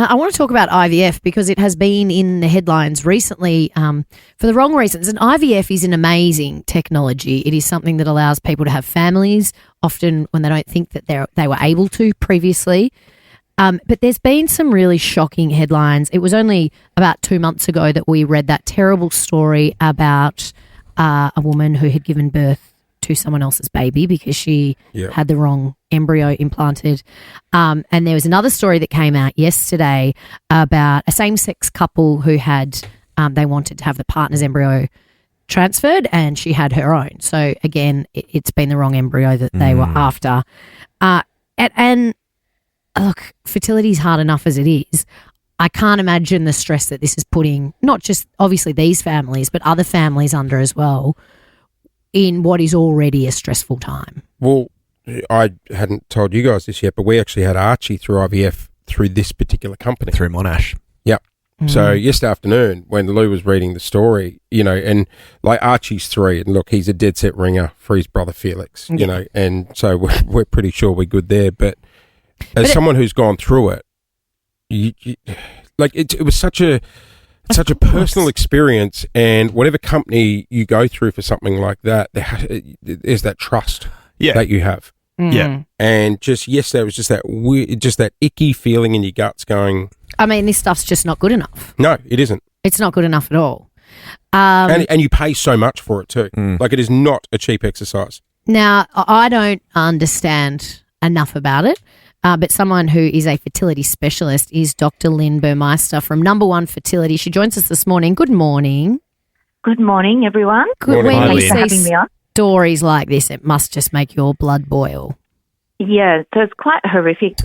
I want to talk about IVF because it has been in the headlines recently for the wrong reasons. And IVF is an amazing technology. It is something that allows people to have families, often when they don't think that they were able to previously. But there's been some really shocking headlines. It was only about 2 months ago that we read that terrible story about a woman who had given birth to someone else's baby because she had the wrong embryo implanted. And there was another story that came out yesterday about a same-sex couple who had they wanted to have the partner's embryo transferred and she had her own. So, again, it's been the wrong embryo that they were after. And look, fertility is hard enough as it is. I can't imagine the stress that this is putting not just obviously these families but other families under as well in what is already a stressful time. Well, I hadn't told you guys this yet, but we actually had Archie through IVF through this particular company. Through Monash. Yep. So yesterday afternoon when Lou was reading the story, and like Archie's 3, and look, he's a dead set ringer for his brother Felix, and so we're pretty sure we're good there. But as someone who's gone through it, it was such a personal experience, and whatever company you go through for something like that, there's that trust that you have. Yeah. And just yesterday was just that weird, just that icky feeling in your guts going, I mean, this stuff's just not good enough. No, it isn't. It's not good enough at all. And you pay so much for it too. Like, it is not a cheap exercise. Now, I don't understand enough about it. But someone who is a fertility specialist is Dr. Lynn Burmeister from Number One Fertility. She joins us this morning. Good morning. Good morning, everyone. Good. Morning. When you Thanks for having see me on. stories like this, it must just make your blood boil. Yeah, so it's quite horrific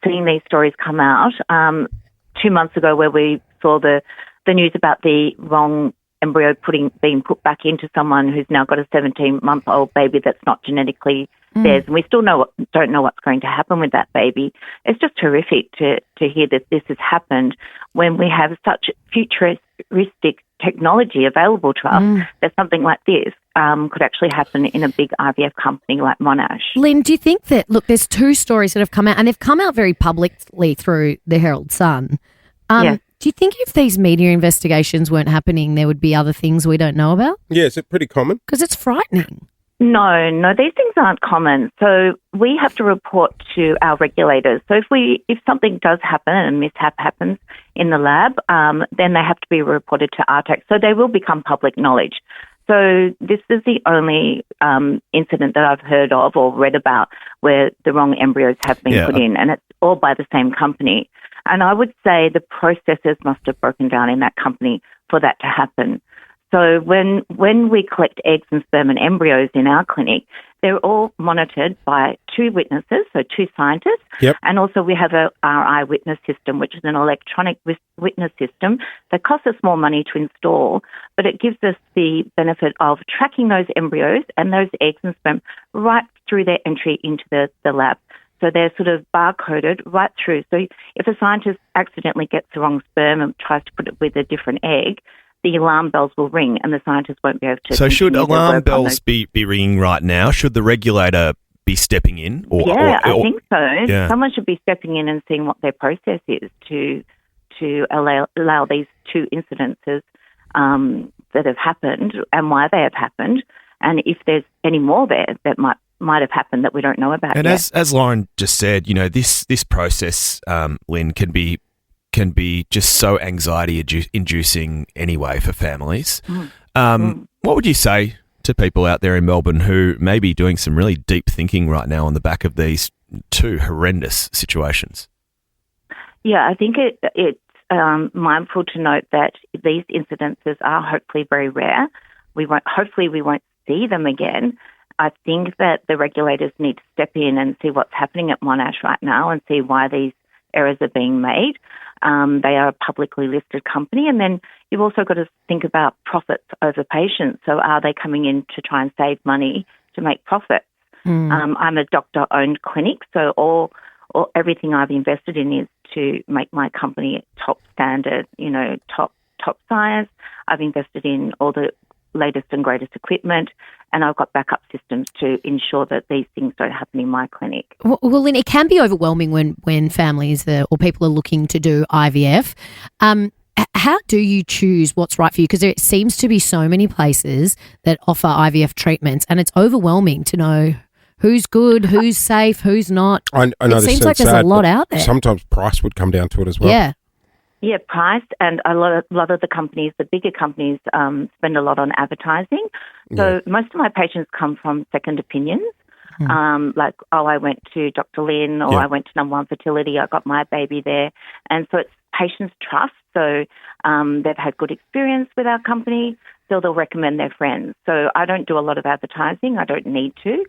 seeing these stories come out. 2 months ago where we saw the news about the wrong embryo being put back into someone who's now got a 17-month-old baby that's not genetically theirs, and we still don't know what's going to happen with that baby. It's just horrific to hear that this has happened when we have such futuristic technology available to us that something like this could actually happen in a big IVF company like Monash. Lynn, do you think that, look, there's 2 stories that have come out, and they've come out very publicly through the Herald Sun. Yes. Do you think if these media investigations weren't happening, there would be other things we don't know about? Yeah, is it pretty common? Because it's frightening. No, these things aren't common. So we have to report to our regulators. So if something does happen and a mishap happens in the lab, then they have to be reported to RTAC. So they will become public knowledge. So this is the only incident that I've heard of or read about where the wrong embryos have been put in, and it's all by the same company. And I would say the processes must have broken down in that company for that to happen. So when we collect eggs and sperm and embryos in our clinic, they're all monitored by 2 witnesses, so 2 scientists. Yep. And also we have our eyewitness system, which is an electronic witness system that costs us more money to install, but it gives us the benefit of tracking those embryos and those eggs and sperm right through their entry into the lab. So they're sort of barcoded right through. So if a scientist accidentally gets the wrong sperm and tries to put it with a different egg, the alarm bells will ring and the scientists won't be able to. So should alarm bells be ringing right now? Should the regulator be stepping in? I think so. Yeah. Someone should be stepping in and seeing what their process is to allow these 2 incidences that have happened and why they have happened, and if there's any more there that might have happened that we don't know about and yet. as Lauren just said, this process, Lynn, can be just so anxiety inducing anyway for families. What would you say to people out there in Melbourne who may be doing some really deep thinking right now on the back of these 2 horrendous situations? Yeah, I think it's mindful to note that these incidences are hopefully very rare. Hopefully we won't see them again. I think that the regulators need to step in and see what's happening at Monash right now and see why these errors are being made. They are a publicly listed company, and then you've also got to think about profits over patients. So are they coming in to try and save money to make profits? I'm a doctor-owned clinic, so everything I've invested in is to make my company top standard, top science. I've invested in all the latest and greatest equipment, and I've got backup systems to ensure that these things don't happen in my clinic. Well, Lynn, it can be overwhelming when families or people are looking to do IVF. How do you choose what's right for you? Because there seems to be so many places that offer IVF treatments, and it's overwhelming to know who's good, who's safe, who's not. I know it seems like there's a lot out there. Sometimes price would come down to it as well. Yeah. Yeah, price, and a lot of the companies, the bigger companies, spend a lot on advertising. So most of my patients come from second opinions, like, I went to Dr. Lynn, or I went to Number One Fertility, I got my baby there. And so it's patients' trust. So they've had good experience with our company, so they'll recommend their friends. So I don't do a lot of advertising. I don't need to.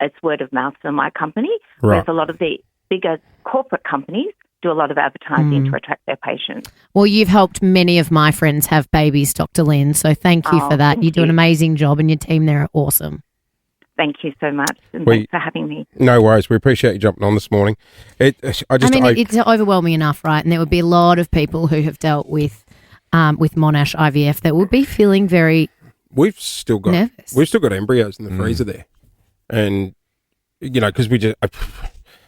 It's word of mouth for my company, whereas a lot of the bigger corporate companies do a lot of advertising to attract their patients. Well, you've helped many of my friends have babies, Dr. Lynn, so thank you for that. You do an amazing job, and your team there are awesome. Thank you so much, and thanks for having me. No worries. We appreciate you jumping on this morning. It's overwhelming enough, right? And there would be a lot of people who have dealt with Monash IVF that would be feeling very We've still got embryos in the freezer there, and because we just.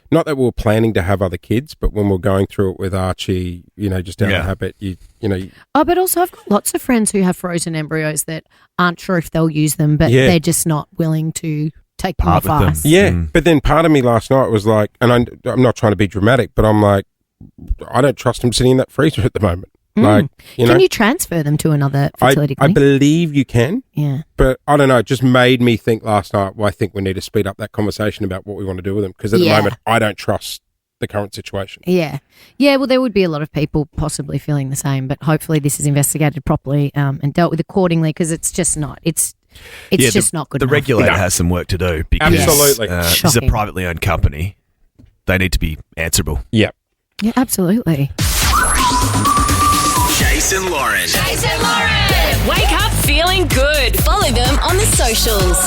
Not that we were planning to have other kids, but when we're going through it with Archie, just out of habit, but also I've got lots of friends who have frozen embryos that aren't sure if they'll use them, but they're just not willing to take them off ice. Yeah, but then part of me last night was like, and I'm not trying to be dramatic, but I'm like, I don't trust them sitting in that freezer at the moment. Like, can you transfer them to another fertility clinic? I believe you can. Yeah. But I don't know. It just made me think last night, I think we need to speed up that conversation about what we want to do with them. Because at the moment, I don't trust the current situation. Yeah. Yeah, well, there would be a lot of people possibly feeling the same, but hopefully this is investigated properly and dealt with accordingly, because it's just not. It's just not good enough. The regulator has some work to do because absolutely. This is a privately owned company. They need to be answerable. Yeah. Yeah, absolutely. Jason Lauren. Wake up feeling good. Follow them on the socials.